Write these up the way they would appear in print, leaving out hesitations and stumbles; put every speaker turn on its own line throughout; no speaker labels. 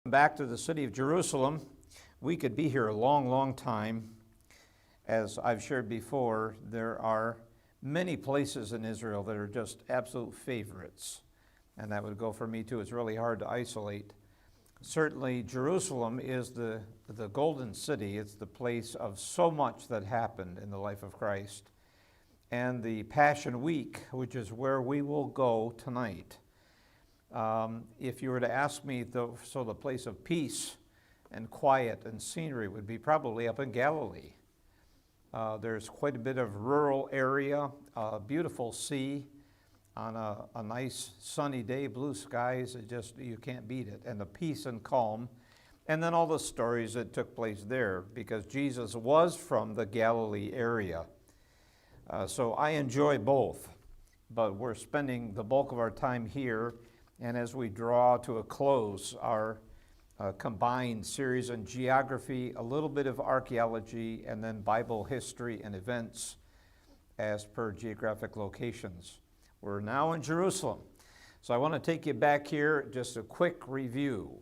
Back to the city of Jerusalem. We could be here a long, long time. As I've shared before, there are many places in Israel that are just absolute favorites. And that would go for me too. It's really hard to isolate. Certainly, Jerusalem is the golden city. It's the place of so much that happened in the life of Christ. And the Passion Week, which is where we will go tonight. If you were to ask me, the place of peace and quiet and scenery would be probably up in Galilee. There's quite a bit of rural area, beautiful sea on a nice sunny day, blue skies. You can't beat it. And the peace and calm. And then all the stories that took place there, because Jesus was from the Galilee area. So I enjoy both, but we're spending the bulk of our time here. And as we draw to a close our combined series on geography, a little bit of archaeology, and then Bible history and events as per geographic locations. We're now in Jerusalem. So I want to take you back here, just a quick review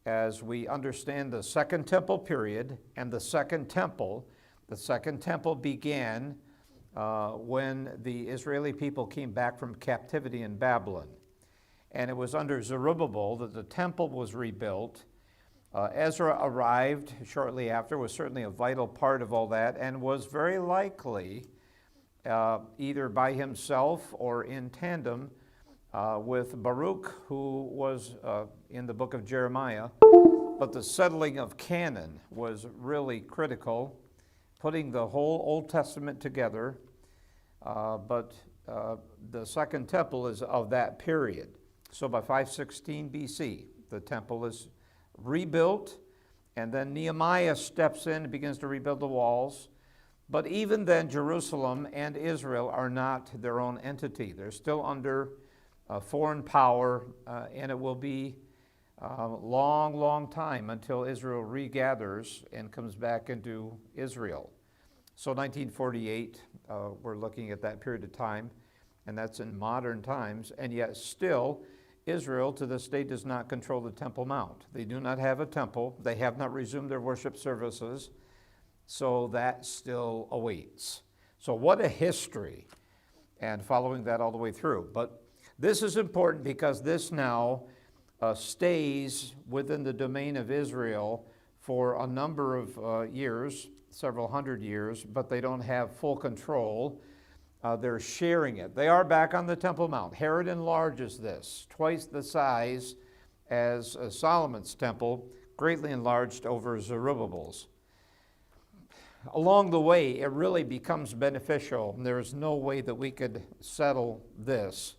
as we understand the Second Temple period and the Second Temple. The Second Temple began when the Israeli people came back from captivity in Babylon. And it was under Zerubbabel that the temple was rebuilt. Ezra arrived shortly after, was certainly a vital part of all that, and was very likely either by himself or in tandem with Baruch, who was in the book of Jeremiah. But the settling of Canaan was really critical, putting the whole Old Testament together. But the Second Temple is of that period. So by 516 BC, the temple is rebuilt, and then Nehemiah steps in and begins to rebuild the walls. But even then, Jerusalem and Israel are not their own entity. They're still under foreign power, and it will be a long, long time until Israel regathers and comes back into Israel. So 1948, we're looking at that period of time, and that's in modern times, and yet still, Israel to this day does not control the Temple Mount. They do not have a temple. They have not resumed their worship services. So that still awaits. So what a history, and following that all the way through. But this is important because this now stays within the domain of Israel for a number of years, several hundred years, but they don't have full control. They're sharing it. They are back on the Temple Mount. Herod enlarges this, twice the size as Solomon's temple, greatly enlarged over Zerubbabel's. Along the way, it really becomes beneficial. There's no way that we could settle this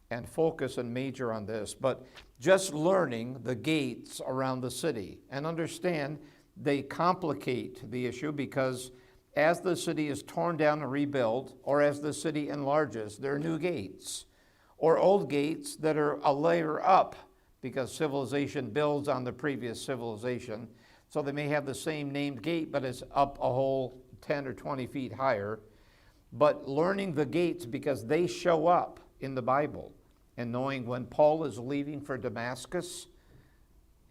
and focus and major on this, but just learning the gates around the city and understand they complicate the issue because as the city is torn down and rebuilt, or as the city enlarges, there are new gates, or old gates that are a layer up because civilization builds on the previous civilization. So they may have the same named gate, but it's up a whole 10 or 20 feet higher. But learning the gates because they show up in the Bible, and knowing when Paul is leaving for Damascus,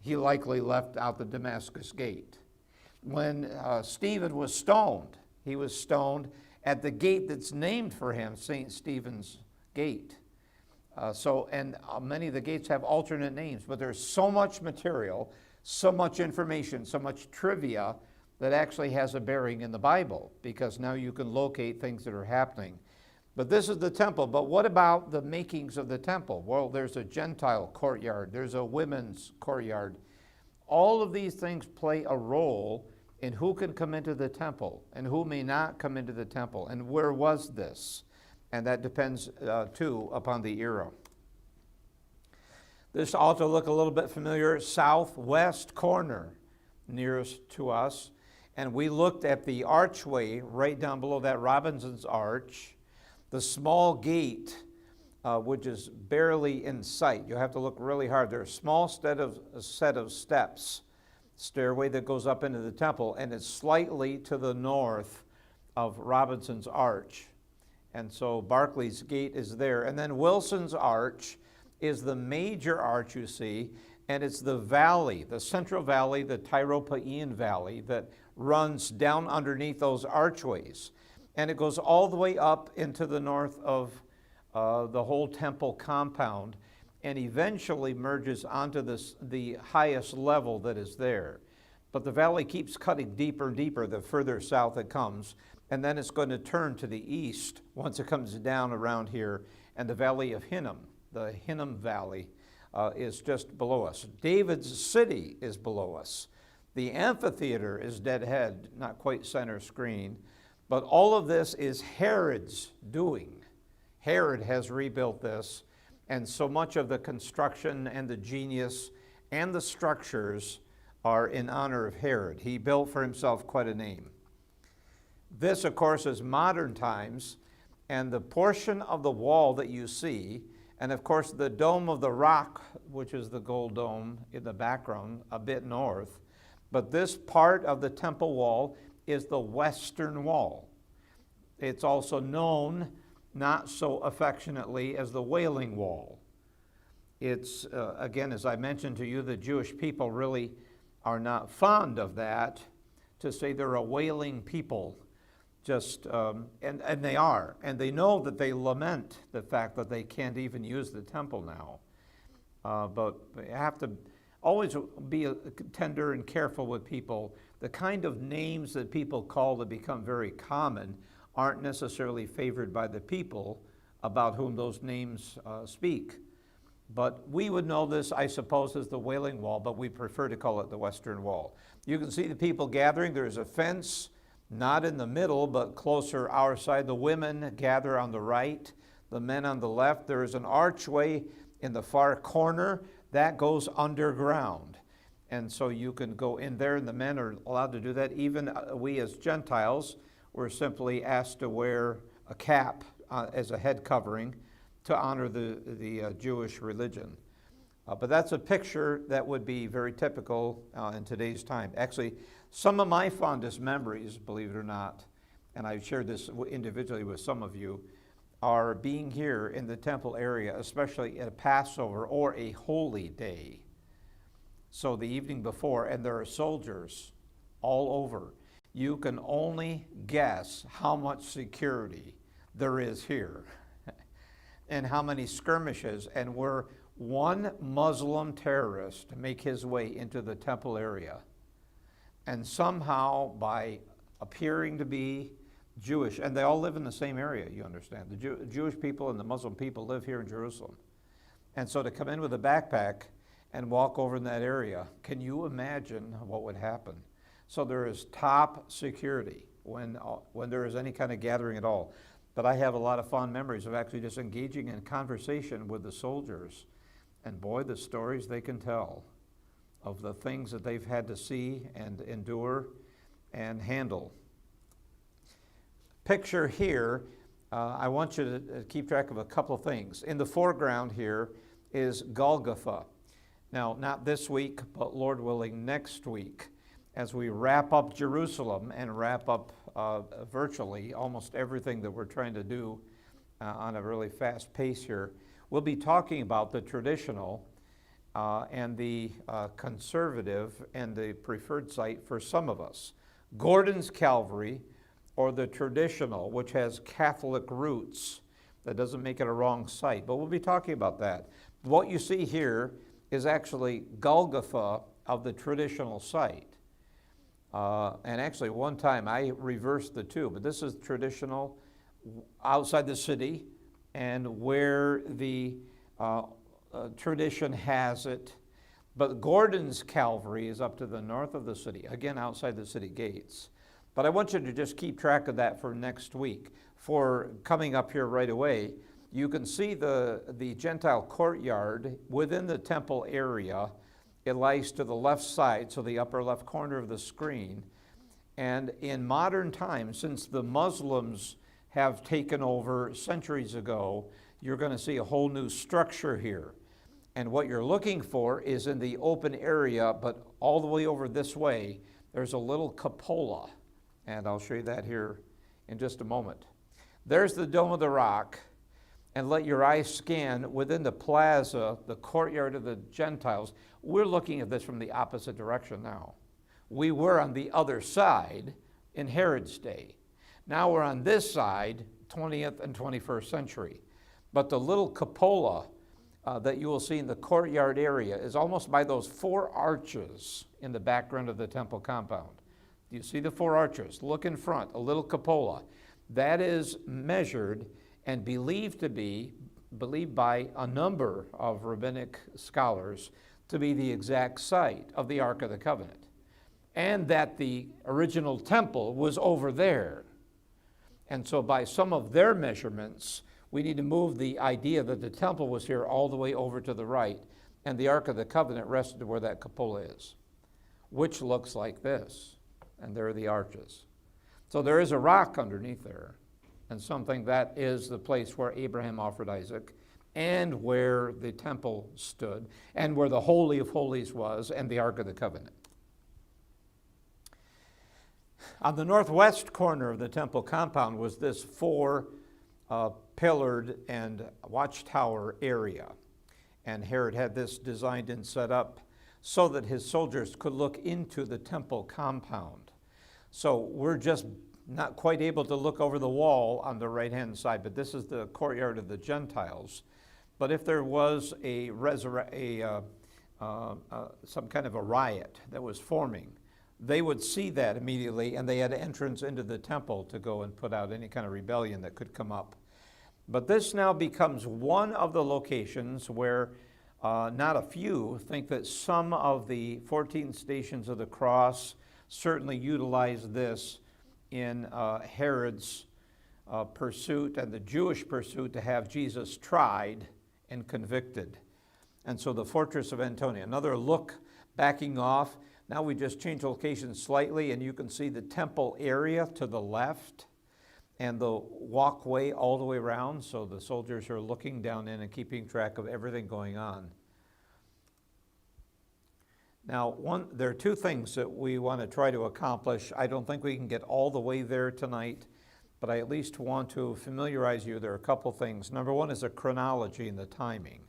he likely left out the Damascus gate. When Stephen was stoned, he was stoned at the gate that's named for him, St. Stephen's Gate. Many of the gates have alternate names, but there's so much material, so much information, so much trivia that actually has a bearing in the Bible, because now you can locate things that are happening. But this is the temple. But what about the makings of the temple? Well, there's a Gentile courtyard. There's a women's courtyard. All of these things play a role in who can come into the temple and who may not come into the temple, and where was this? And that depends, too, upon the era. This ought to look a little bit familiar. Southwest corner nearest to us. And we looked at the archway right down below that, Robinson's Arch, the small gate, which is barely in sight. You have to look really hard. There's a small set of steps, stairway that goes up into the temple, and it's slightly to the north of Robinson's Arch. And so Barclay's Gate is there. And then Wilson's Arch is the major arch you see. and it's the valley, the Central Valley, the Tyropaian Valley, that runs down underneath those archways. And it goes all the way up into the north of the whole temple compound, and eventually merges onto the highest level that is there. But the valley keeps cutting deeper and deeper the further south it comes, and then it's going to turn to the east once it comes down around here, and the Valley of Hinnom, the Hinnom Valley, is just below us. David's city is below us. The amphitheater is dead ahead, not quite center screen, but all of this is Herod's doing. Herod has rebuilt this, and so much of the construction and the genius and the structures are in honor of Herod. He built for himself quite a name. This, of course, is modern times, and the portion of the wall that you see, and of course the Dome of the Rock, which is the gold dome in the background, a bit north, but this part of the temple wall is the Western Wall. It's also known not so affectionately as the Wailing Wall. It's, again, as I mentioned to you, the Jewish people really are not fond of that, to say they're a wailing people. And they are, and they know that they lament the fact that they can't even use the temple now. But you have to always be tender and careful with people. The kind of names that people call that become very common aren't necessarily favored by the people about whom those names speak. But we would know this, I suppose, as the Wailing Wall, but we prefer to call it the Western Wall. You can see the people gathering. There's a fence, not in the middle, but closer our side. The women gather on the right, the men on the left. There is an archway in the far corner that goes underground. And so you can go in there, and the men are allowed to do that. Even we as Gentiles were simply asked to wear a cap as a head covering to honor the Jewish religion. But that's a picture that would be very typical in today's time. Actually, some of my fondest memories, believe it or not, and I've shared this individually with some of you, are being here in the temple area, especially at a Passover or a holy day. So the evening before, and there are soldiers all over. You can only guess how much security there is here and how many skirmishes, and where one Muslim terrorist make his way into the temple area, and somehow by appearing to be Jewish, and they all live in the same area, you understand. The Jewish people and the Muslim people live here in Jerusalem. And so to come in with a backpack and walk over in that area, can you imagine what would happen? So there is top security when there is any kind of gathering at all. But I have a lot of fond memories of actually just engaging in conversation with the soldiers. And boy, the stories they can tell of the things that they've had to see and endure and handle. Picture here, I want you to keep track of a couple of things. In the foreground here is Golgotha. Now, not this week, but Lord willing, next week, as we wrap up Jerusalem and wrap up virtually almost everything that we're trying to do on a really fast pace here, we'll be talking about the traditional and the conservative and the preferred site for some of us. Gordon's Calvary, or the traditional, which has Catholic roots. That doesn't make it a wrong site, but we'll be talking about that. What you see here is actually Golgotha of the traditional site. And actually, one time I reversed the two, but this is traditional outside the city, and where the tradition has it. But Gordon's Calvary is up to the north of the city, again outside the city gates. But I want you to just keep track of that for next week. For coming up here right away, you can see the Gentile courtyard within the temple area. It lies to the left side, so the upper left corner of the screen. And in modern times, since the Muslims have taken over centuries ago, you're going to see a whole new structure here. And what you're looking for is in the open area, but all the way over this way, there's a little cupola. And I'll show you that here in just a moment. There's the Dome of the Rock. and let your eyes scan within the plaza, the courtyard of the Gentiles. We're looking at this from the opposite direction now. We were on the other side in Herod's day. Now we're on this side, 20th and 21st century. But the little cupola that you will see in the courtyard area is almost by those 4 arches in the background of the temple compound. You see the 4 arches? Look in front, a little cupola. That is measured and believed by a number of rabbinic scholars to be the exact site of the Ark of the Covenant, and that the original temple was over there. And so by some of their measurements, we need to move the idea that the temple was here all the way over to the right, and the Ark of the Covenant rested where that cupola is, which looks like this. And there are the arches. So there is a rock underneath there, and something that is the place where Abraham offered Isaac, and where the temple stood, and where the Holy of Holies was, and the Ark of the Covenant. On the northwest corner of the temple compound was this 4-pillared and watchtower area. And Herod had this designed and set up so that his soldiers could look into the temple compound. So we're just not quite able to look over the wall on the right-hand side, but this is the courtyard of the Gentiles. But if there was some kind of a riot that was forming, they would see that immediately, and they had entrance into the temple to go and put out any kind of rebellion that could come up. But this now becomes one of the locations where not a few think that some of the 14 Stations of the Cross certainly utilized this in Herod's pursuit and the Jewish pursuit to have Jesus tried and convicted. And so the Fortress of Antonia, another look backing off. Now we just change location slightly, and you can see the temple area to the left and the walkway all the way around, so the soldiers are looking down in and keeping track of everything going on. Now, there are 2 things that we want to try to accomplish. I don't think we can get all the way there tonight, but I at least want to familiarize you. There are a couple things. Number 1 is a chronology and the timing.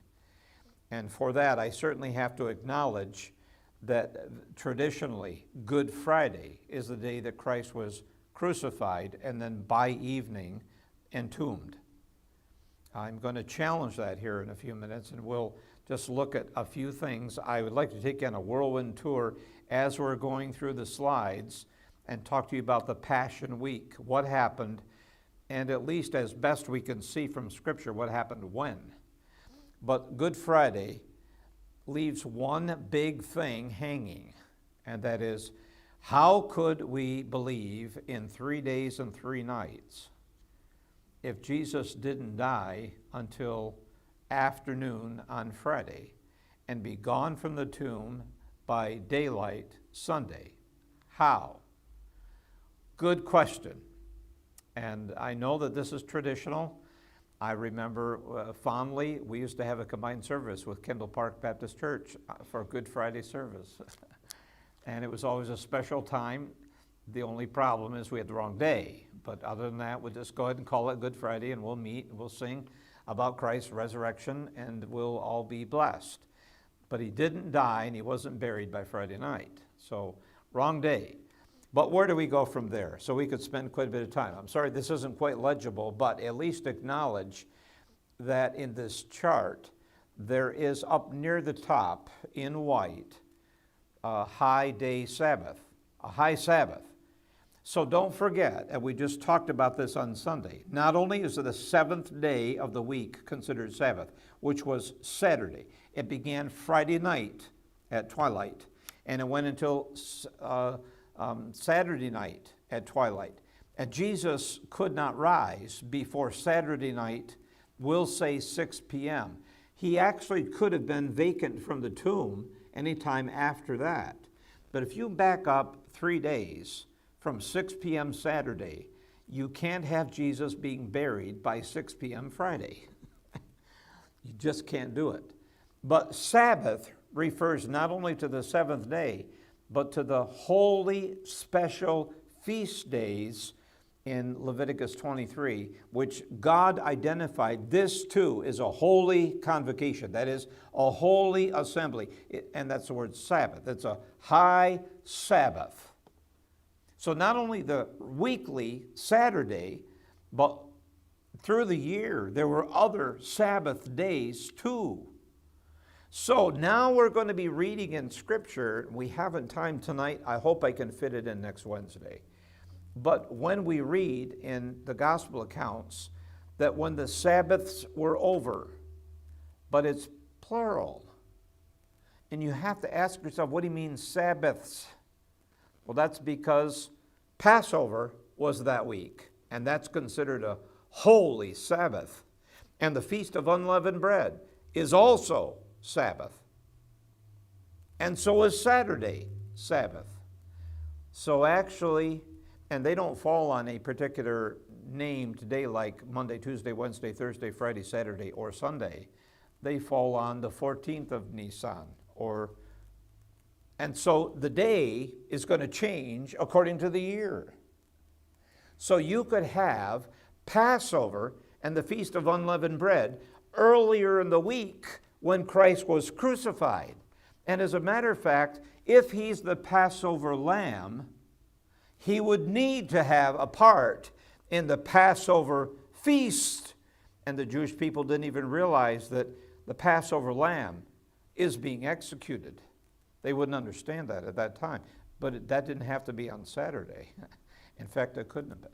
And for that, I certainly have to acknowledge that traditionally, Good Friday is the day that Christ was crucified and then by evening entombed. I'm going to challenge that here in a few minutes, and we'll just look at a few things. I would like to take you on a whirlwind tour as we're going through the slides and talk to you about the Passion Week, what happened, and at least as best we can see from Scripture, what happened when. But Good Friday leaves one big thing hanging, and that is, how could we believe in 3 days and 3 nights if Jesus didn't die until afternoon on Friday and be gone from the tomb by daylight Sunday? How? Good question. And I know that this is traditional. I remember fondly, we used to have a combined service with Kendall Park Baptist Church for Good Friday service. And it was always a special time. The only problem is we had the wrong day. But other than that, we'll just go ahead and call it Good Friday, and we'll meet and we'll sing about Christ's resurrection, and we'll all be blessed. But he didn't die, and he wasn't buried by Friday night. So, wrong day. But where do we go from there? So we could spend quite a bit of time. I'm sorry this isn't quite legible, but at least acknowledge that in this chart, there is up near the top in white, a high day Sabbath, a high Sabbath. So don't forget, and we just talked about this on Sunday, not only is it the 7th day of the week considered Sabbath, which was Saturday. It began Friday night at twilight, and it went until Saturday night at twilight. And Jesus could not rise before Saturday night, we'll say 6 p.m. He actually could have been vacant from the tomb anytime after that. But if you back up 3 days from 6 p.m. Saturday, you can't have Jesus being buried by 6 p.m. Friday. You just can't do it. But Sabbath refers not only to the 7th day, but to the holy, special feast days in Leviticus 23, which God identified this too is a holy convocation. That is a holy assembly. And that's the word Sabbath. It's a high Sabbath. So not only the weekly Saturday, but through the year, there were other Sabbath days too. So now we're going to be reading in Scripture. We haven't time tonight. I hope I can fit it in next Wednesday. But when we read in the gospel accounts that when the Sabbaths were over, but it's plural, and you have to ask yourself, what do you mean Sabbaths? Well, that's because Passover was that week, and that's considered a holy Sabbath. And the Feast of Unleavened Bread is also Sabbath. And so is Saturday Sabbath. So actually, and they don't fall on a particular named day like Monday, Tuesday, Wednesday, Thursday, Friday, Saturday, or Sunday. They fall on the 14th of Nisan. And so the day is going to change according to the year. So you could have Passover and the Feast of Unleavened Bread earlier in the week when Christ was crucified. And as a matter of fact, if he's the Passover lamb, he would need to have a part in the Passover feast. And the Jewish people didn't even realize that the Passover lamb is being executed. They wouldn't understand that at that time. But that didn't have to be on Saturday. In fact, it couldn't have been.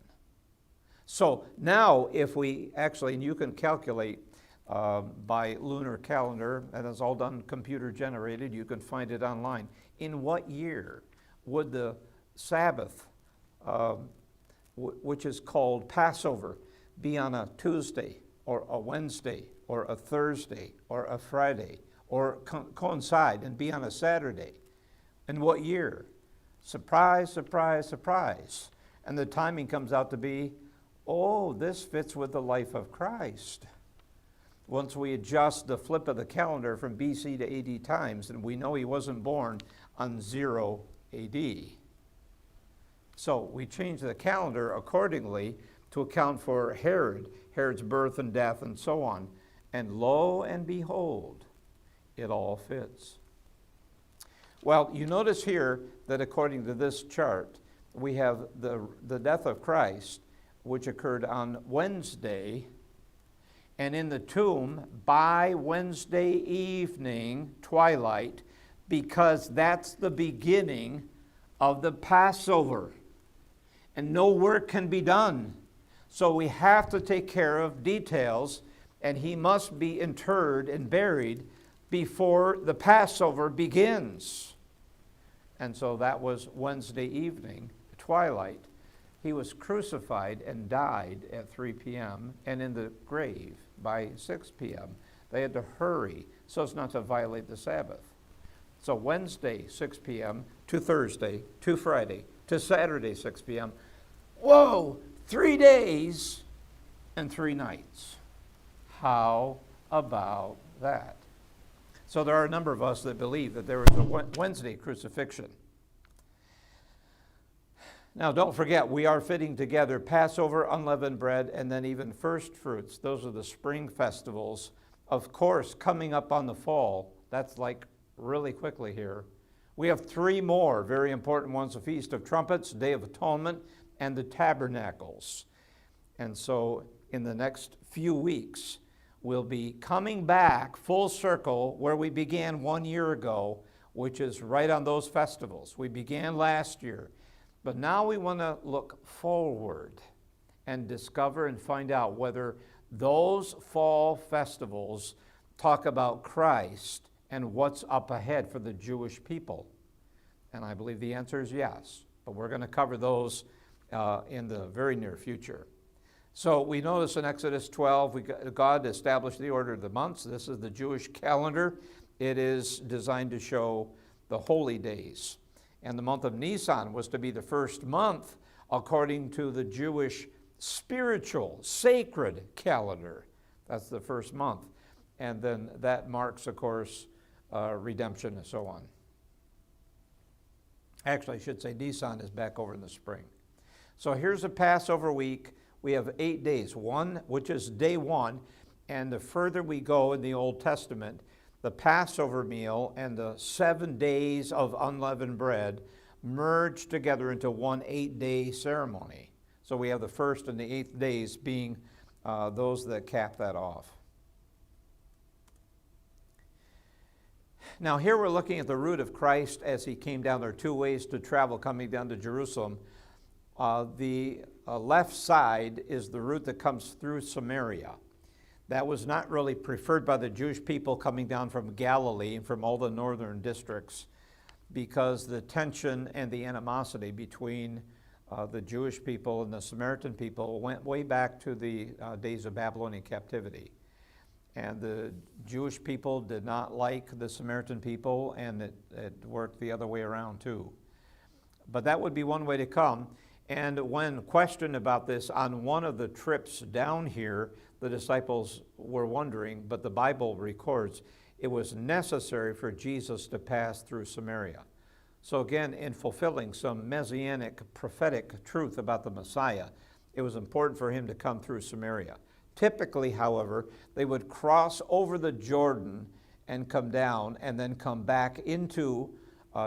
So now if we actually, and you can calculate by lunar calendar, and it's all done computer generated, you can find it online. In what year would the Sabbath, which is called Passover, be on a Tuesday or a Wednesday or a Thursday or a Friday, or coincide and be on a Saturday? In what year? Surprise, surprise, surprise. And the timing comes out to be, oh, this fits with the life of Christ. Once we adjust the flip of the calendar from BC to AD times, and we know he wasn't born on 0 AD. So we change the calendar accordingly to account for Herod's birth and death and so on. And lo and behold, it all fits. Well, you notice here that according to this chart, we have the death of Christ, which occurred on Wednesday, and in the tomb by Wednesday evening, twilight, because that's the beginning of the Passover. And no work can be done. So we have to take care of details, and he must be interred and buried before the Passover begins. And so that was Wednesday evening, twilight. He was crucified and died at 3 p.m. and in the grave by 6 p.m. They had to hurry so as not to violate the Sabbath. So Wednesday, 6 p.m. to Thursday, to Friday, to Saturday, 6 p.m. Whoa, 3 days and 3 nights. How about that? So there are a number of us that believe that there was a Wednesday crucifixion. Now, don't forget, we are fitting together Passover, unleavened bread, and then even first fruits. Those are the spring festivals. Of course, coming up on the fall, that's like really quickly here. We have 3 more very important ones, the Feast of Trumpets, Day of Atonement, and the Tabernacles. And so in the next few weeks, we'll be coming back full circle where we began 1 year ago, which is right on those festivals. We began last year. But now we want to look forward and discover and find out whether those fall festivals talk about Christ and what's up ahead for the Jewish people. And I believe the answer is yes. But we're going to cover those in the very near future. So we notice in Exodus 12, God established the order of the months. This is the Jewish calendar. It is designed to show the holy days. And the month of Nisan was to be the first month according to the Jewish spiritual, sacred calendar. That's the first month. And then that marks, of course, redemption and so on. Actually, I should say Nisan is back over in the spring. So here's a Passover week. We have 8 days, one, which is day one. And the further we go in the Old Testament, the Passover meal and the 7 days of unleavened bread merge together into one 8-day ceremony. So we have the first and the 8th days being those that cap that off. Now here we're looking at the route of Christ as he came down. There are two ways to travel coming down to Jerusalem. The left side is the route that comes through Samaria. That was not really preferred by the Jewish people coming down from Galilee and from all the northern districts, because the tension and the animosity between the Jewish people and the Samaritan people went way back to the days of Babylonian captivity. And the Jewish people did not like the Samaritan people, and it worked the other way around too. But that would be one way to come. And when questioned about this on one of the trips down here, the disciples were wondering, but the Bible records it was necessary for Jesus to pass through Samaria. So again, in fulfilling some messianic prophetic truth about the Messiah, it was important for him to come through Samaria. Typically, however, they would cross over the Jordan and come down and then come back into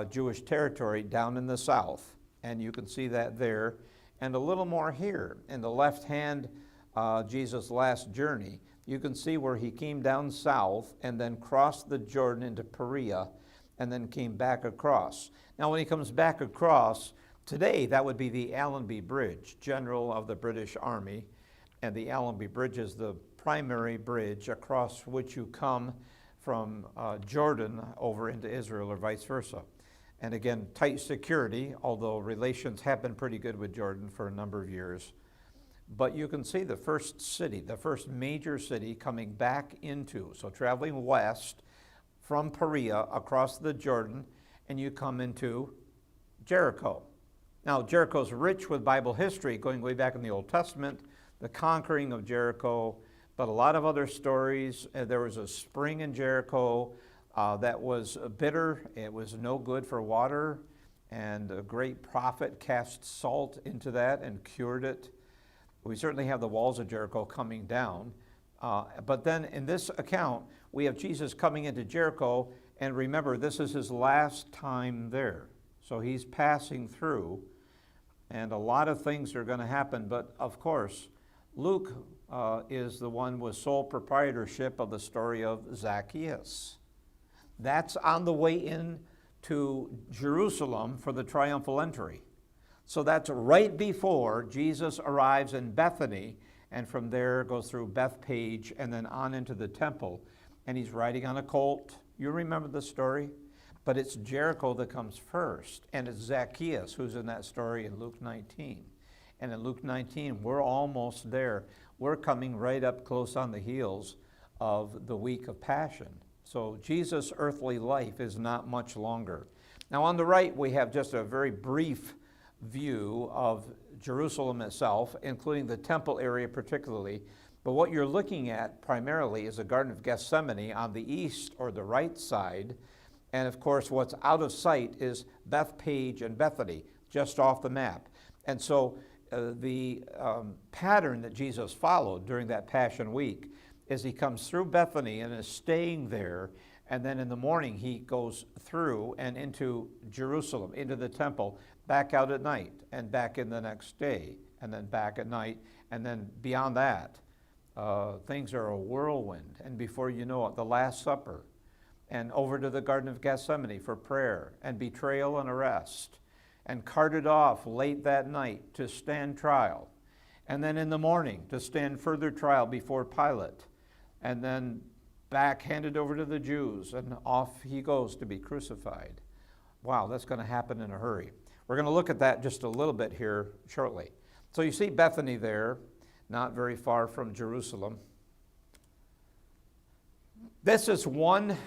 Jewish territory down in the south. And you can see that there. And a little more here in the left hand, Jesus' last journey. You can see where he came down south and then crossed the Jordan into Perea and then came back across. Now when he comes back across, today that would be the Allenby Bridge, general of the British Army. And the Allenby Bridge is the primary bridge across which you come from Jordan over into Israel or vice versa. And again, tight security, although relations have been pretty good with Jordan for a number of years. But you can see the first city, the first major city coming back into, so traveling west from Perea across the Jordan, and you come into Jericho. Now, Jericho's rich with Bible history going way back in the Old Testament, the conquering of Jericho, but a lot of other stories. There was a spring in Jericho that was bitter. It was no good for water, and a great prophet cast salt into that and cured it. We certainly have the walls of Jericho coming down. But then in this account, we have Jesus coming into Jericho, and remember, this is his last time there. So he's passing through, and a lot of things are going to happen. But of course, Luke is the one with sole proprietorship of the story of Zacchaeus. That's on the way in to Jerusalem for the triumphal entry. So that's right before Jesus arrives in Bethany, and from there goes through Bethpage and then on into the temple. And he's riding on a colt. You remember the story? But it's Jericho that comes first, and it's Zacchaeus who's in that story in Luke 19. And in Luke 19, we're almost there. We're coming right up close on the heels of the week of Passion. So Jesus' earthly life is not much longer. Now on the right, we have just a very brief view of Jerusalem itself, including the temple area particularly. But what you're looking at primarily is the Garden of Gethsemane on the east or the right side. And of course, what's out of sight is Bethpage and Bethany, just off the map. And so the pattern that Jesus followed during that Passion Week is he comes through Bethany and is staying there, and then in the morning he goes through and into Jerusalem, into the temple, back out at night, and back in the next day, and then back at night, and then beyond that, things are a whirlwind, and before you know it, the Last Supper, and over to the Garden of Gethsemane for prayer, and betrayal and arrest, and carted off late that night to stand trial, and then in the morning to stand further trial before Pilate, and then back handed over to the Jews, and off he goes to be crucified. Wow, that's going to happen in a hurry. We're going to look at that just a little bit here shortly. So you see Bethany there, not very far from Jerusalem. This is one,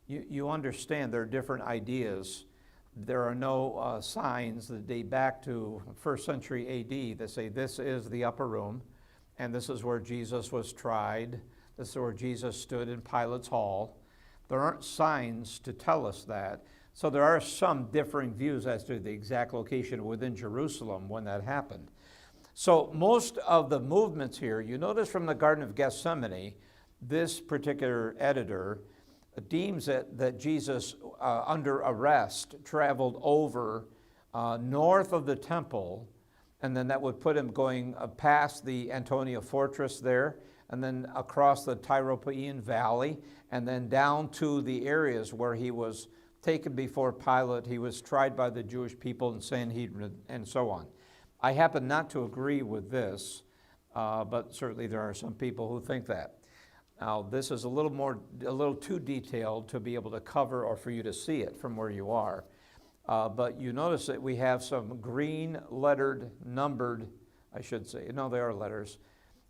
you understand there are different ideas. There are no signs that date back to 1st century AD that say this is the upper room, and this is where Jesus was tried. This is where Jesus stood in Pilate's hall. There aren't signs to tell us that, So there are some differing views as to the exact location within Jerusalem when that happened. So most of the movements here, you notice from the Garden of Gethsemane, this particular editor deems that Jesus, under arrest, traveled over north of the temple, and then that would put him going past the Antonia fortress there, and then across the Tyropaian Valley, and then down to the areas where he was taken before Pilate. He was tried by the Jewish people and Sanhedrin, and so on. I happen not to agree with this, but certainly there are some people who think that. Now, this is a little too detailed to be able to cover or for you to see it from where you are. But you notice that we have some green lettered, numbered, I should say, no, they are letters.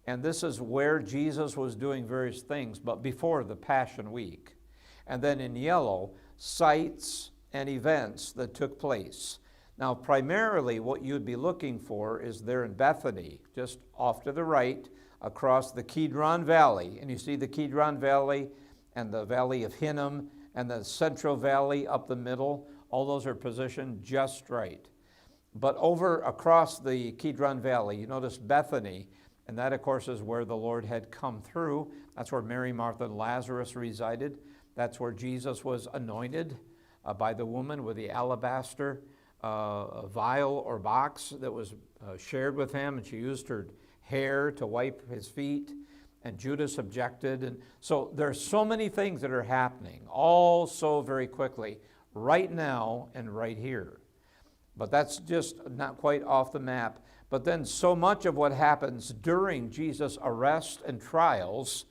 And this is where Jesus was doing various things, but before the Passion Week. And then in yellow, sites and events that took place. Now, primarily what you'd be looking for is there in Bethany, just off to the right, across the Kidron Valley. And you see the Kidron Valley and the Valley of Hinnom and the Central Valley up the middle. All those are positioned just right. But over across the Kidron Valley, you notice Bethany, and that, of course, is where the Lord had come through. That's where Mary, Martha, and Lazarus resided. That's where Jesus was anointed by the woman with the alabaster vial or box that was shared with him, and she used her hair to wipe his feet, and Judas objected. And so there's so many things that are happening, all so very quickly, right now and right here. But that's just not quite off the map. But then so much of what happens during Jesus' arrest and trials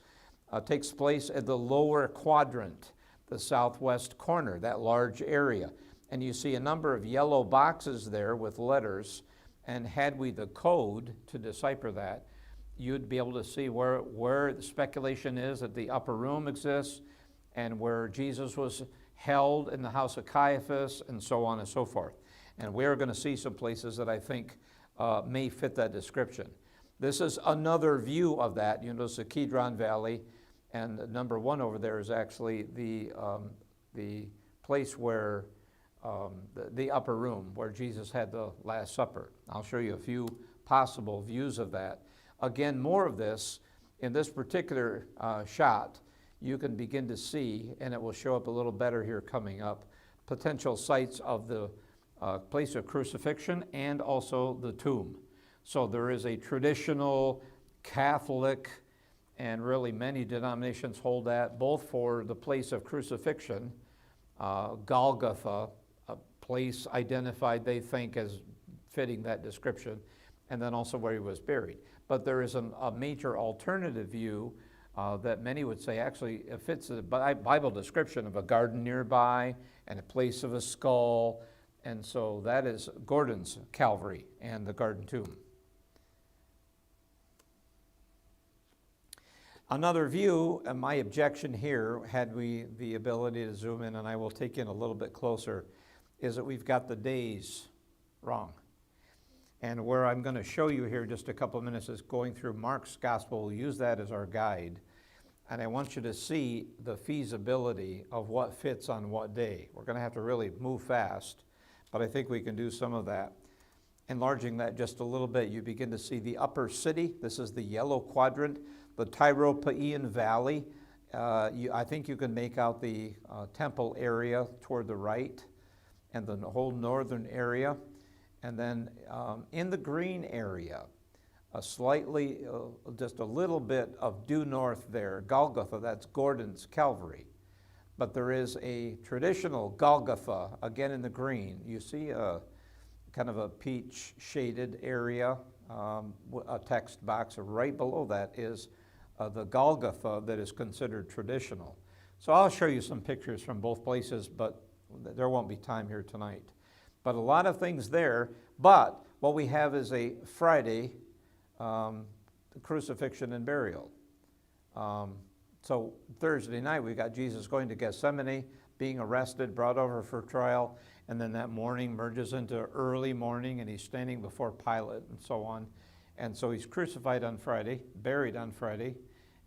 takes place at the lower quadrant, the southwest corner, that large area. And you see a number of yellow boxes there with letters. And had we the code to decipher that, you'd be able to see where the speculation is that the upper room exists and where Jesus was held in the house of Caiaphas and so on and so forth. And we're going to see some places that I think may fit that description. This is another view of that. You notice the Kidron Valley, and number one over there is actually the place where the upper room where Jesus had the Last Supper. I'll show you a few possible views of that. Again, more of this in this particular shot. You can begin to see, and it will show up a little better here coming up, potential sites of the place of crucifixion and also the tomb. So there is a traditional Catholic, and really many denominations hold that, both for the place of crucifixion, Golgotha, a place identified, they think, as fitting that description, and then also where he was buried. But there is a major alternative view that many would say actually fits the Bible description of a garden nearby and a place of a skull, and so that is Gordon's Calvary and the garden tomb. Another view, and my objection here, had we the ability to zoom in, and I will take in a little bit closer, is that we've got the days wrong. And where I'm going to show you here just a couple of minutes is going through Mark's gospel. We'll use that as our guide. And I want you to see the feasibility of what fits on what day. We're going to have to really move fast, but I think we can do some of that. Enlarging that just a little bit, you begin to see the upper city. This is the yellow quadrant, the Tyropaian Valley. I think you can make out the temple area toward the right and the whole northern area. And then in the green area, slightly, just a little bit of due north there, Golgotha, that's Gordon's Calvary. But there is a traditional Golgotha, again in the green. You see a kind of a peach shaded area, a text box. Right below that is the Golgotha that is considered traditional. So I'll show you some pictures from both places, but there won't be time here tonight. But a lot of things there. But what we have is a Friday crucifixion and burial. So Thursday night we got Jesus going to Gethsemane, being arrested, brought over for trial, and then that morning merges into early morning, and he's standing before Pilate and so on. And so he's crucified on Friday, buried on Friday,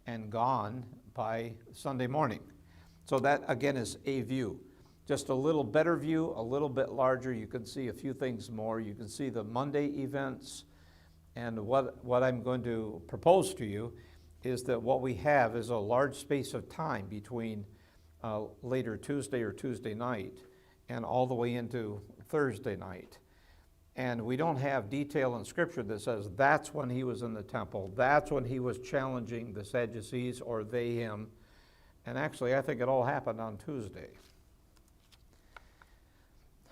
and gone by Sunday morning. So that, again, is a view. just a little better view, a little bit larger. You can see a few things more. You can see the Monday events. And what I'm going to propose to you is that what we have is a large space of time between later Tuesday or Tuesday night and all the way into Thursday night. And we don't have detail in Scripture that says that's when he was in the temple, that's when he was challenging the Sadducees or they him. And actually, I think it all happened on Tuesday.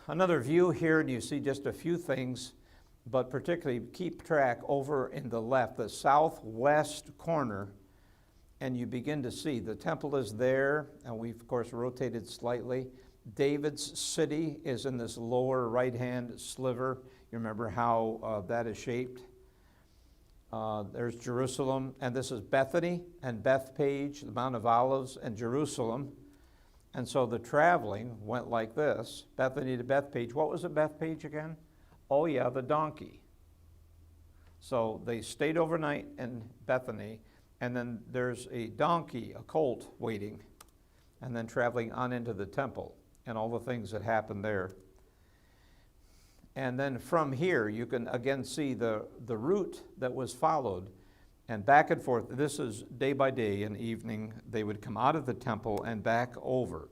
Another view here, and you see just a few things, but particularly keep track over in the left, the southwest corner, and you begin to see the temple is there, and we've, of course, rotated slightly. David's city is in this lower right-hand sliver. You remember how that is shaped. There's Jerusalem, and this is Bethany and Bethpage, the Mount of Olives, and Jerusalem. And so the traveling went like this, Bethany to Bethpage. What was at Bethpage again? Oh yeah, the donkey. So they stayed overnight in Bethany, and then there's a donkey, a colt, waiting, and then traveling on into the temple and all the things that happened there. And then from here, you can again see the route that was followed, and back and forth. This is day by day and evening. They would come out of the temple and back over.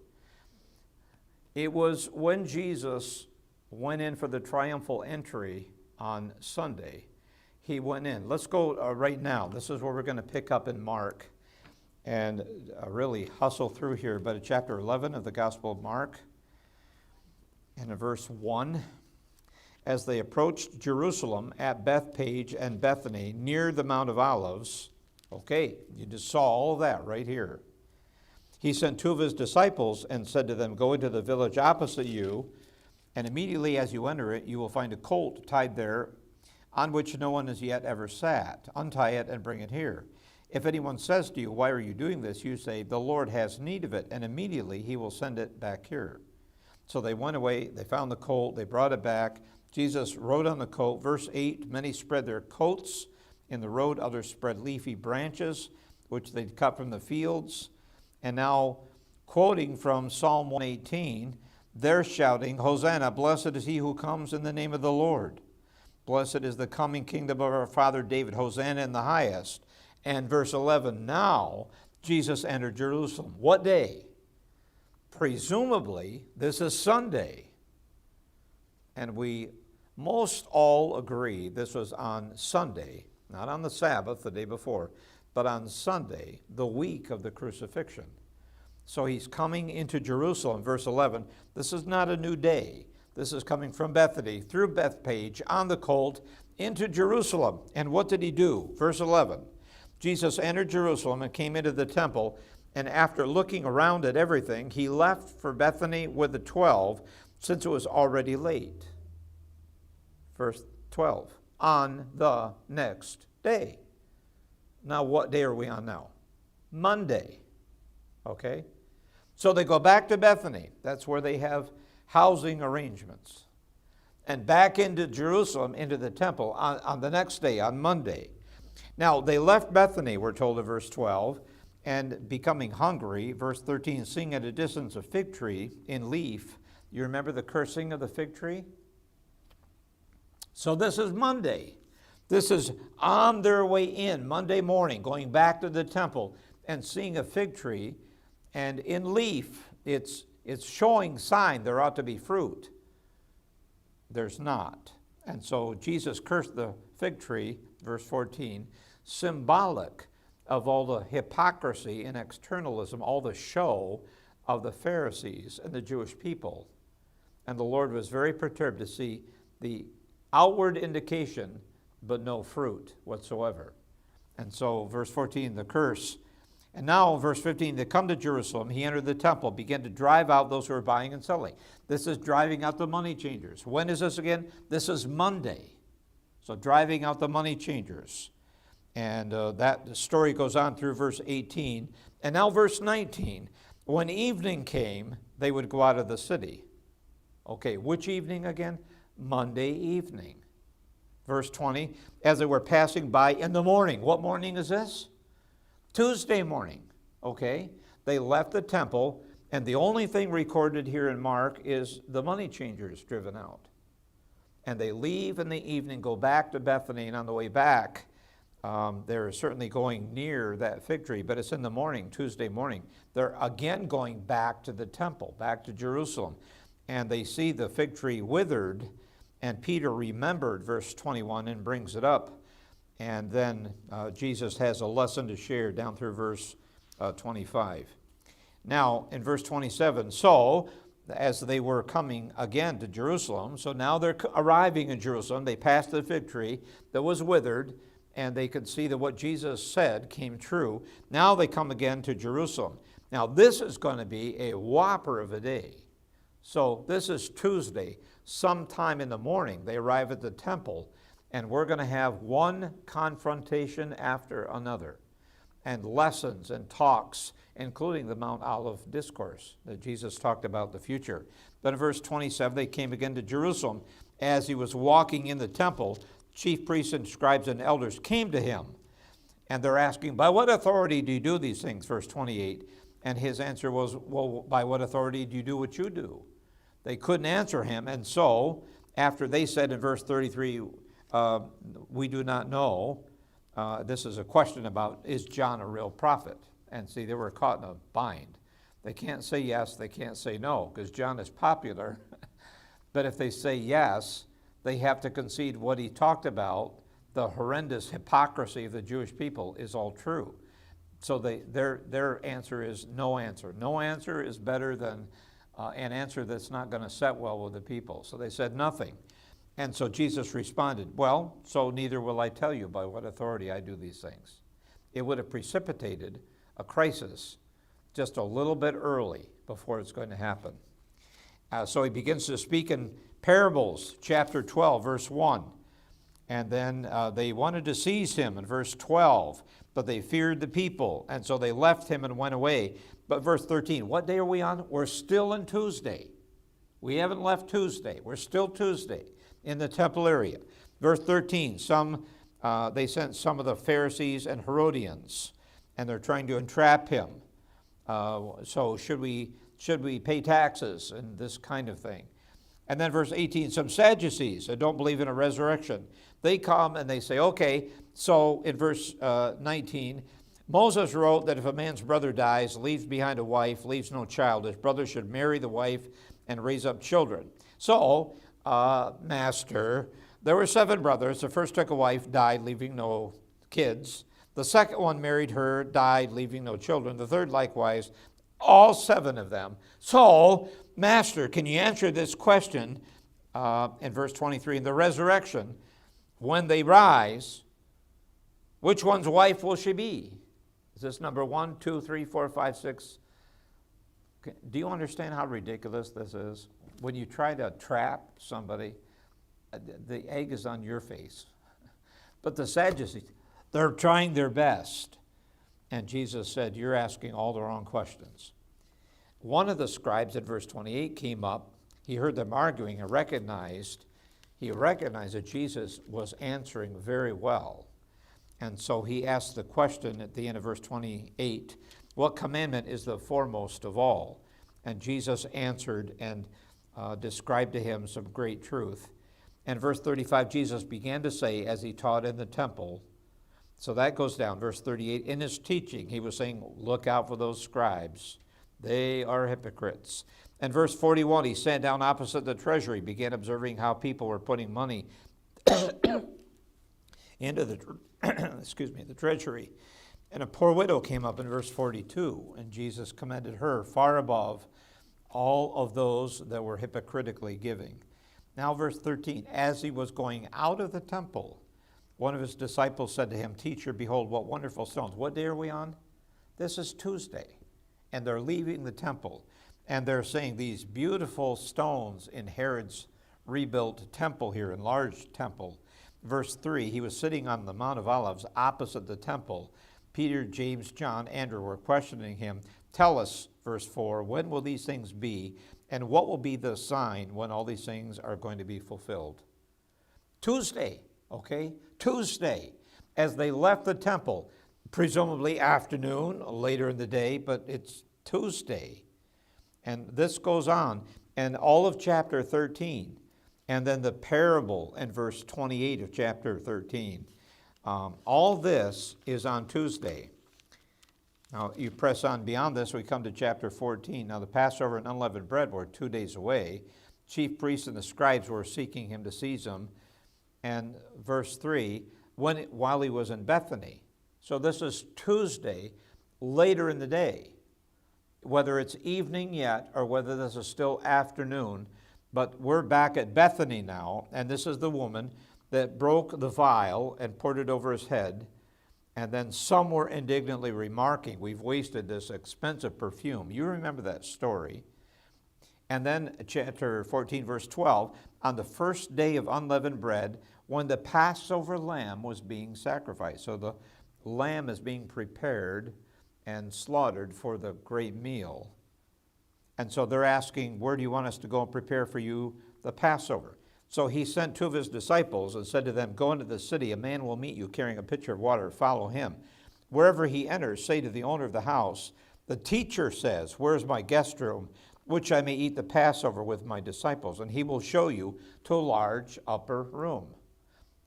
It was when Jesus went in for the triumphal entry on Sunday, he went in. Let's go right now. This is where we're going to pick up in Mark and really hustle through here. But at chapter 11 of the Gospel of Mark, and in verse 1, as they approached Jerusalem at Bethpage and Bethany near the Mount of Olives, okay, you just saw all of that right here. He sent two of his disciples and said to them, "Go into the village opposite you, and immediately as you enter it, you will find a colt tied there on which no one has yet ever sat. Untie it and bring it here. If anyone says to you, 'Why are you doing this?' you say, 'The Lord has need of it,' and immediately he will send it back here." So they went away, they found the colt, they brought it back. Jesus rode on the colt. Verse 8, many spread their coats in the road, others spread leafy branches, which they'd cut from the fields. And now, quoting from Psalm 118, they're shouting, "Hosanna, blessed is he who comes in the name of the Lord. Blessed is the coming kingdom of our father David, Hosanna in the highest." And verse 11, now Jesus entered Jerusalem. What day? Presumably, this is Sunday. And we most all agree this was on Sunday, not on the Sabbath, the day before, but on Sunday, the week of the crucifixion. So he's coming into Jerusalem, verse 11. This is not a new day. This is coming from Bethany, through Bethpage, on the colt, into Jerusalem. And what did he do? Verse 11. Jesus entered Jerusalem and came into the temple, and after looking around at everything, he left for Bethany with the 12, since it was already late. Verse 12, on the next day. Now, what day are we on now? Monday. Okay? So they go back to Bethany. That's where they have housing arrangements. And back into Jerusalem, into the temple, on the next day, on Monday. Now, they left Bethany, we're told in verse 12, and becoming hungry, verse 13, seeing at a distance a fig tree in leaf. You remember the cursing of the fig tree? So this is Monday. This is on their way in, Monday morning, going back to the temple and seeing a fig tree. And in leaf, it's showing sign there ought to be fruit. There's not. And so Jesus cursed the fig tree, verse 14, symbolic of all the hypocrisy and externalism, all the show of the Pharisees and the Jewish people. And the Lord was very perturbed to see the outward indication, but no fruit whatsoever. And so, verse 14, the curse. And now, verse 15, they come to Jerusalem. He entered the temple, began to drive out those who were buying and selling. This is driving out the money changers. When is this again? This is Monday. So driving out the money changers. And the story goes on through verse 18. And now verse 19. When evening came, they would go out of the city. Okay, which evening again? Monday evening. Verse 20, as they were passing by in the morning. What morning is this? Tuesday morning. Okay, they left the temple And the only thing recorded here in Mark is the money changers driven out. And they leave in the evening, go back to Bethany, and on the way back, they're certainly going near that fig tree, but it's in the morning, Tuesday morning. They're again going back to the temple, back to Jerusalem. And they see the fig tree withered, and Peter remembered verse 21 and brings it up. And then Jesus has a lesson to share down through verse 25. Now, in verse 27, so as they were coming again to Jerusalem, so now they're arriving in Jerusalem. They passed the fig tree that was withered, and they could see that what Jesus said came true. Now they come again to Jerusalem. Now, this is going to be a whopper of a day. So this is Tuesday. Sometime in the morning, they arrive at the temple, and we're going to have one confrontation after another, and lessons and talks, including the Mount Olive discourse that Jesus talked about the future. But in verse 27, they came again to Jerusalem. As he was walking in the temple, chief priests and scribes and elders came to him, and they're asking, by what authority do you do these things? Verse 28. And his answer was, well, by what authority do you do what you do? They couldn't answer him, and so after they said in verse 33, we do not know, this is a question about, is John a real prophet? And see, they were caught in a bind. They can't say yes, they can't say no, because John is popular. But if they say yes, they have to concede what he talked about, the horrendous hypocrisy of the Jewish people, is all true. So their answer is no answer. No answer is better than an answer that's not going to set well with the people. So they said nothing. And so Jesus responded, well, so neither will I tell you by what authority I do these things. It would have precipitated a crisis just a little bit early before it's going to happen. So he begins to speak in parables, chapter 12, verse 1. And then they wanted to seize him in verse 12, but they feared the people, and so they left him and went away. But verse 13, what day are we on? We're still in Tuesday. We haven't left Tuesday. We're still Tuesday in the temple area. Verse 13, they sent some of the Pharisees and Herodians, and they're trying to entrap him. So should we pay taxes and this kind of thing? And then verse 18, some Sadducees that don't believe in a resurrection. They come and they say, okay, so in verse 19, Moses wrote that if a man's brother dies, leaves behind a wife, leaves no child, his brother should marry the wife and raise up children. So, Master, there were 7 brothers. The first took a wife, died, leaving no kids. The second one married her, died, leaving no children. The third likewise, all 7 of them. So, Master, can you answer this question in verse 23? In the resurrection, when they rise, which one's wife will she be? Is this number 1, 2, 3, 4, 5, 6? Do you understand how ridiculous this is? When you try to trap somebody, the egg is on your face. But the Sadducees, they're trying their best. And Jesus said, you're asking all the wrong questions. One of the scribes at verse 28 came up. He heard them arguing and recognized that Jesus was answering very well. And so he asked the question at the end of verse 28, what commandment is the foremost of all? And Jesus answered and described to him some great truth. And verse 35, Jesus began to say, as he taught in the temple, so that goes down. Verse 38, in his teaching, he was saying, look out for those scribes. They are hypocrites. And verse 41, he sat down opposite the treasury, began observing how people were putting money into the treasury. And a poor widow came up in verse 42, and Jesus commended her far above all of those that were hypocritically giving. Now verse 13, as he was going out of the temple, one of his disciples said to him, Teacher, behold, what wonderful stones. What day are we on? This is Tuesday. And they're leaving the temple. And they're saying these beautiful stones in Herod's rebuilt temple here, enlarged temple. Verse 3, he was sitting on the Mount of Olives opposite the temple. Peter, James, John, Andrew were questioning him. Tell us, verse 4, when will these things be? And what will be the sign when all these things are going to be fulfilled? Tuesday, okay? Tuesday, as they left the temple, presumably afternoon, later in the day, but it's Tuesday. And this goes on, and all of chapter 13, and then the parable in verse 28 of chapter 13. All this is on Tuesday. Now, you press on beyond this, we come to chapter 14. Now, the Passover and unleavened bread were 2 days away. Chief priests and the scribes were seeking him to seize him. And verse 3, while he was in Bethany. So this is Tuesday, later in the day. Whether it's evening yet or whether this is still afternoon, but we're back at Bethany now, and this is the woman that broke the vial and poured it over his head. And then some were indignantly remarking, we've wasted this expensive perfume. You remember that story. And then chapter 14, verse 12, on the first day of unleavened bread, when the Passover lamb was being sacrificed. So the lamb is being prepared and slaughtered for the great meal. And so they're asking, where do you want us to go and prepare for you the Passover? So he sent 2 of his disciples and said to them, go into the city, a man will meet you carrying a pitcher of water, follow him. Wherever he enters, say to the owner of the house, the teacher says, where's my guest room, which I may eat the Passover with my disciples? And he will show you to a large upper room.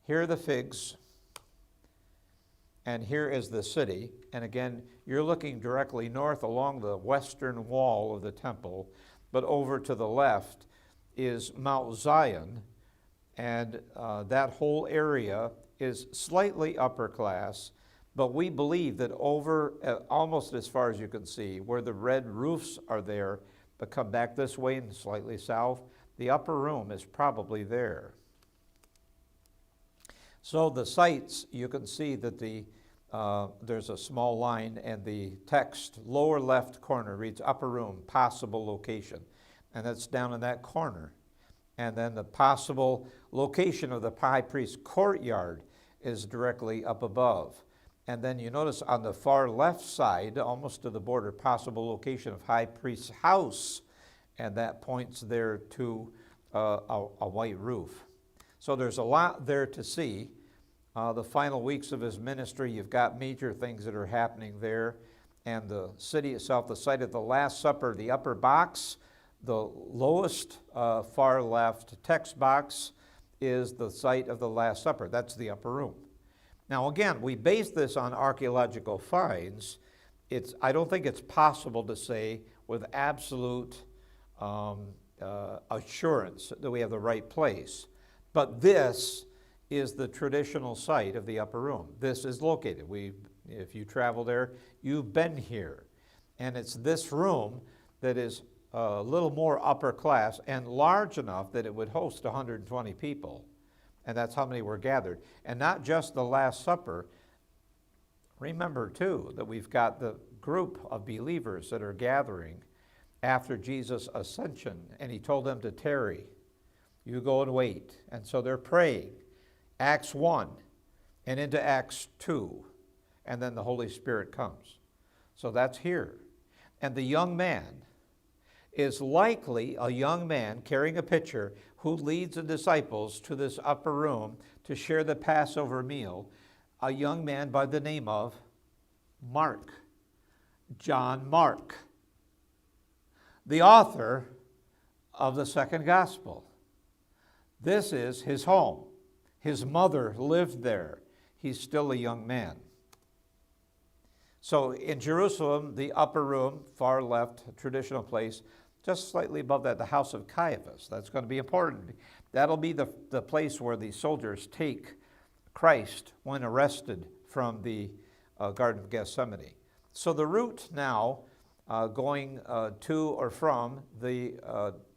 Here are the figs, and here is the city. And again, you're looking directly north along the western wall of the temple, but over to the left is Mount Zion, and that whole area is slightly upper class, but we believe that over almost as far as you can see, where the red roofs are there, but come back this way and slightly south, the upper room is probably there. So the sites, you can see that there's a small line, and the text, lower left corner, reads upper room, possible location. And that's down in that corner. And then the possible location of the high priest's courtyard is directly up above. And then you notice on the far left side, almost to the border, possible location of high priest's house. And that points there to a white roof. So there's a lot there to see. The final weeks of his ministry, you've got major things that are happening there. And the city itself, the site of the Last Supper, the upper box, the lowest far left text box is the site of the Last Supper. That's the upper room. Now again, we base this on archaeological finds. I don't think it's possible to say with absolute assurance that we have the right place. But this is the traditional site of the upper room. This is located. If you travel there, you've been here. And it's this room that is a little more upper class and large enough that it would host 120 people. And that's how many were gathered. And not just the Last Supper. Remember, too, that we've got the group of believers that are gathering after Jesus' ascension, and he told them to tarry. You go and wait. And so they're praying. Acts 1 and into Acts 2. And then the Holy Spirit comes. So that's here. And the young man is likely a young man carrying a pitcher who leads the disciples to this upper room to share the Passover meal, a young man by the name of Mark, John Mark, the author of the second gospel. This is his home. His mother lived there. He's still a young man. So in Jerusalem, the upper room, far left, traditional place, just slightly above that, the house of Caiaphas. That's going to be important. That'll be the place where the soldiers take Christ when arrested from the Garden of Gethsemane. So the route now going to or from the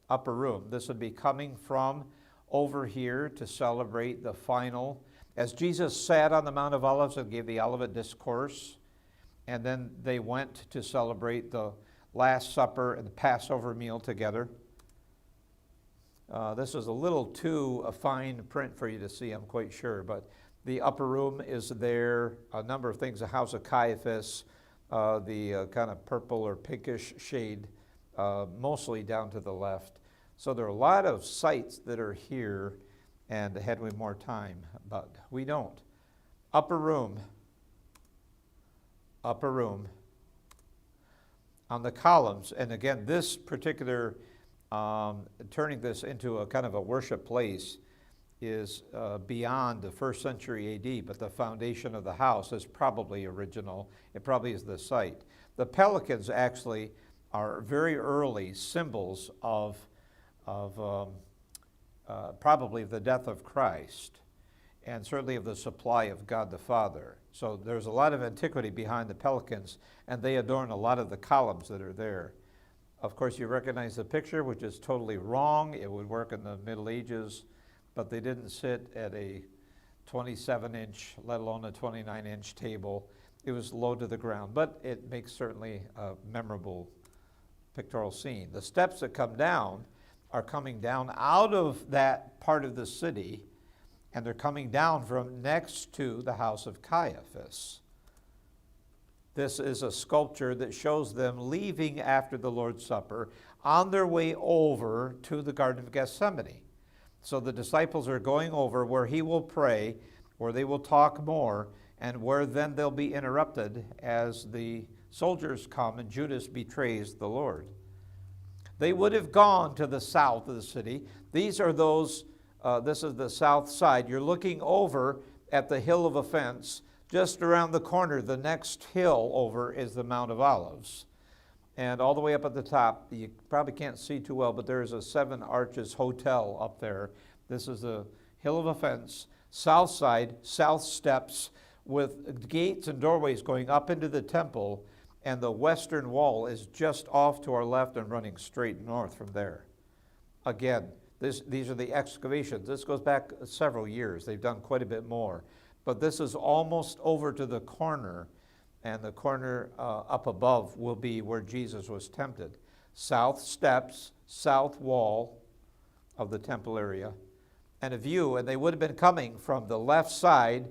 upper room, this would be coming from over here to celebrate the final, as Jesus sat on the Mount of Olives and gave the Olivet Discourse, and then they went to celebrate the Last Supper and the Passover meal together. This is a little too fine print for you to see, I'm quite sure, but the upper room is there, a number of things, the house of Caiaphas, the kind of purple or pinkish shade, mostly down to the left. So there are a lot of sites that are here, and had we more time, but we don't. Upper room. on the columns. And again, this particular, turning this into a kind of a worship place is beyond the 1st century AD, but the foundation of the house is probably original. It probably is the site. The pelicans actually are very early symbols of probably the death of Christ, and certainly of the supply of God the Father. So there's a lot of antiquity behind the pelicans, and they adorn a lot of the columns that are there. Of course, you recognize the picture, which is totally wrong. It would work in the Middle Ages, but they didn't sit at a 27-inch, let alone a 29-inch table. It was low to the ground, but it makes certainly a memorable pictorial scene. The steps that come down are coming down out of that part of the city, and they're coming down from next to the house of Caiaphas. This is a sculpture that shows them leaving after the Lord's Supper on their way over to the Garden of Gethsemane. So the disciples are going over where he will pray, where they will talk more, and where then they'll be interrupted as the soldiers come and Judas betrays the Lord. They would have gone to the south of the city. These are those, this is the south side. You're looking over at the Hill of Offense. Just around the corner, the next hill over is the Mount of Olives. And all the way up at the top, you probably can't see too well, but there's a 7 Arches hotel up there. This is the Hill of Offense, south side, south steps, with gates and doorways going up into the temple, and the western wall is just off to our left and running straight north from there. Again, these are the excavations. This goes back several years. They've done quite a bit more. But this is almost over to the corner, and the corner up above will be where Jesus was tempted. South steps, south wall of the temple area, and a view, and they would have been coming from the left side,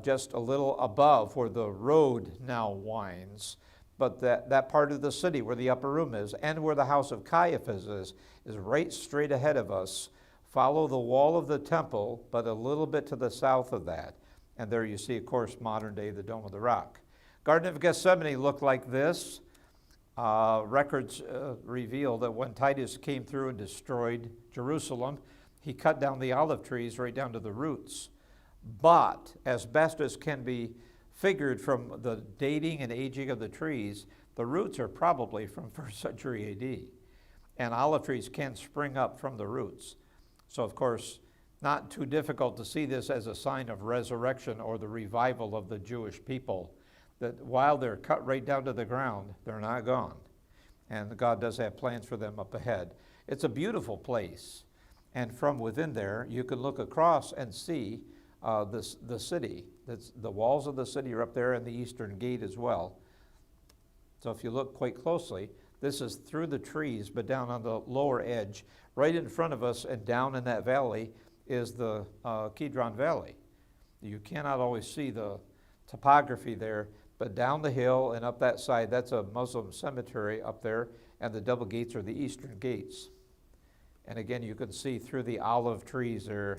just a little above where the road now winds, but that part of the city where the upper room is and where the house of Caiaphas is right straight ahead of us. Follow the wall of the temple, but a little bit to the south of that. And there you see, of course, modern day, the Dome of the Rock. Garden of Gethsemane looked like this. Records reveal that when Titus came through and destroyed Jerusalem, he cut down the olive trees right down to the roots. But as best as can be figured from the dating and aging of the trees, the roots are probably from 1st century AD. And olive trees can spring up from the roots. So, of course, not too difficult to see this as a sign of resurrection or the revival of the Jewish people, that while they're cut right down to the ground, they're not gone. And God does have plans for them up ahead. It's a beautiful place. And from within there, you can look across and see the city. The walls of the city are up there, and the eastern gate as well. So if you look quite closely, this is through the trees, but down on the lower edge. Right in front of us and down in that valley is the Kidron Valley. You cannot always see the topography there, but down the hill and up that side, that's a Muslim cemetery up there, and the double gates are the eastern gates. And again, you can see through the olive trees there.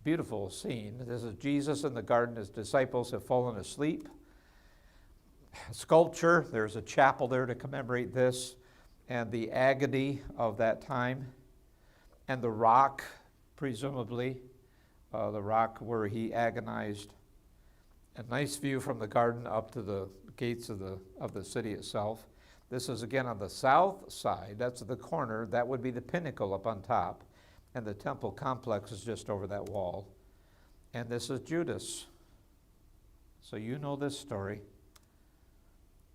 Beautiful scene. This is Jesus in the garden. His disciples have fallen asleep. Sculpture, there's a chapel there to commemorate this, and the agony of that time, and the rock, presumably, the rock where he agonized. A nice view from the garden up to the gates of the city itself. This is again on the south side. That's the corner. That would be the pinnacle up on top. And the temple complex is just over that wall. And this is Judas. So you know this story.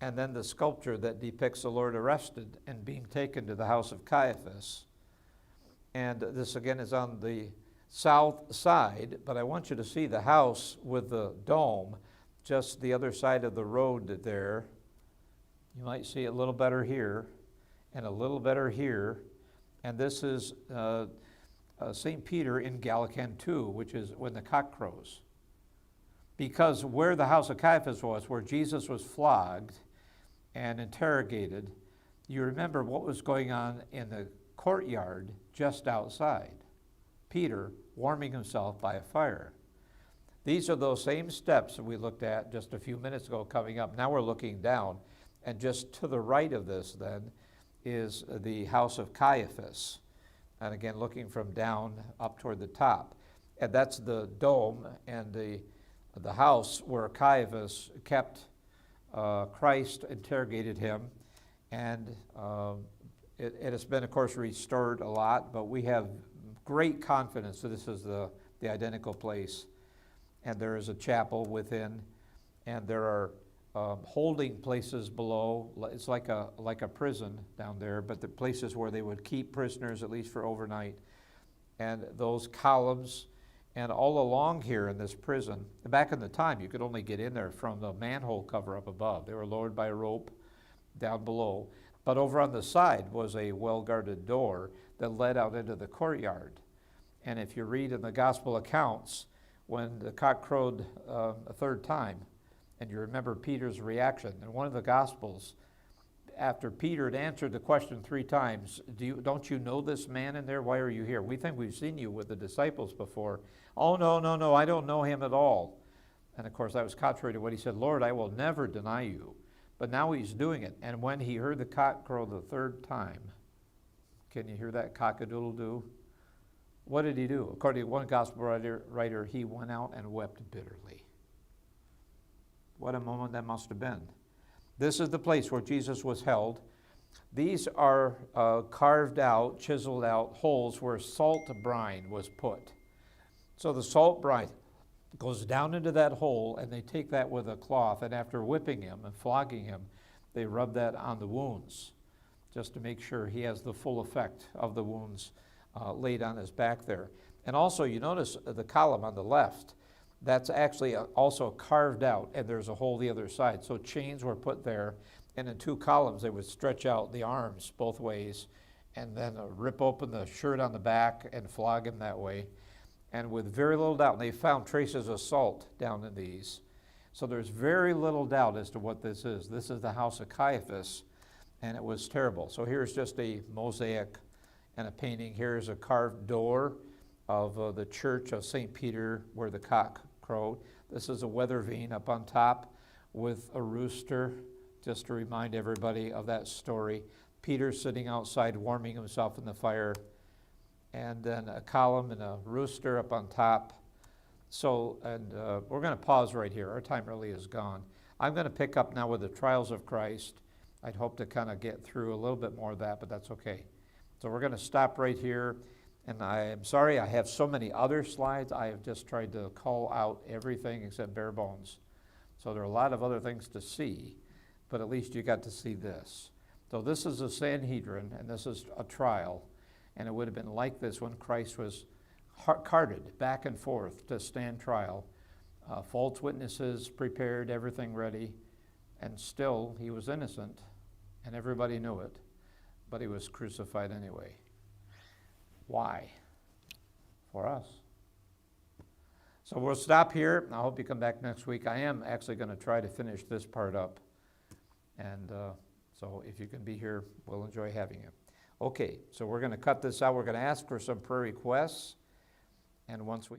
And then the sculpture that depicts the Lord arrested and being taken to the house of Caiaphas. And this again is on the south side, but I want you to see the house with the dome just the other side of the road there. You might see it a little better here and a little better here. And this is St. Peter in Gallican 2, which is when the cock crows. Because where the house of Caiaphas was, where Jesus was flogged and interrogated, you remember what was going on in the courtyard just outside. Peter warming himself by a fire. These are those same steps that we looked at just a few minutes ago coming up. Now we're looking down, And just to the right of this then is the house of Caiaphas. And again, looking from down up toward the top. And that's the dome and the house where Caiaphas kept Christ, interrogated him. And it has been, of course, restored a lot, but we have great confidence that this is the identical place. And there is a chapel within, and there are holding places below. It's like a prison down there, but the places where they would keep prisoners, at least for overnight. And those columns, and all along here in this prison, back in the time, you could only get in there from the manhole cover up above. They were lowered by a rope down below. But over on the side was a well-guarded door that led out into the courtyard. And if you read in the gospel accounts, when the cock crowed a third time, and you remember Peter's reaction, in one of the gospels, after Peter had answered the question 3 times, don't you know this man in there? Why are you here? We think we've seen you with the disciples before. Oh, no, I don't know him at all. And of course, that was contrary to what he said, Lord, I will never deny you. But now he's doing it. And when he heard the cock crow the 3rd time, can you hear that cock-a-doodle-doo? What did he do? According to one gospel writer, he went out and wept bitterly. What a moment that must have been. This is the place where Jesus was held. These are carved out, chiseled out holes where salt brine was put. So the salt brine goes down into that hole, and they take that with a cloth, and after whipping him and flogging him, they rub that on the wounds just to make sure he has the full effect of the wounds laid on his back there. And also, you notice the column on the left, that's actually also carved out, and there's a hole the other side. So chains were put there, and in 2 columns they would stretch out the arms both ways, and then rip open the shirt on the back and flog him that way. And with very little doubt, they found traces of salt down in these. So there's very little doubt as to what this is. This is the house of Caiaphas, and it was terrible. So here's just a mosaic and a painting. Here's a carved door of the church of St. Peter where the cock crowed. This is a weather vane up on top with a rooster, just to remind everybody of that story. Peter sitting outside warming himself in the fire, and then a column and a rooster up on top. So, and we're going to pause right here. Our time really is gone. I'm going to pick up now with the trials of Christ. I'd hope to kind of get through a little bit more of that, but that's okay. So we're going to stop right here. And I am sorry I have so many other slides. I have just tried to call out everything except bare bones. So there are a lot of other things to see, but at least you got to see this. So this is a Sanhedrin, and this is a trial. And it would have been like this when Christ was carted back and forth to stand trial. False witnesses prepared, everything ready, and still he was innocent, and everybody knew it, but he was crucified anyway. Why? For us. So we'll stop here. I hope you come back next week. I am actually going to try to finish this part up, and so if you can be here, we'll enjoy having you. Okay, so we're going to cut this out. We're going to ask for some prayer requests, and once we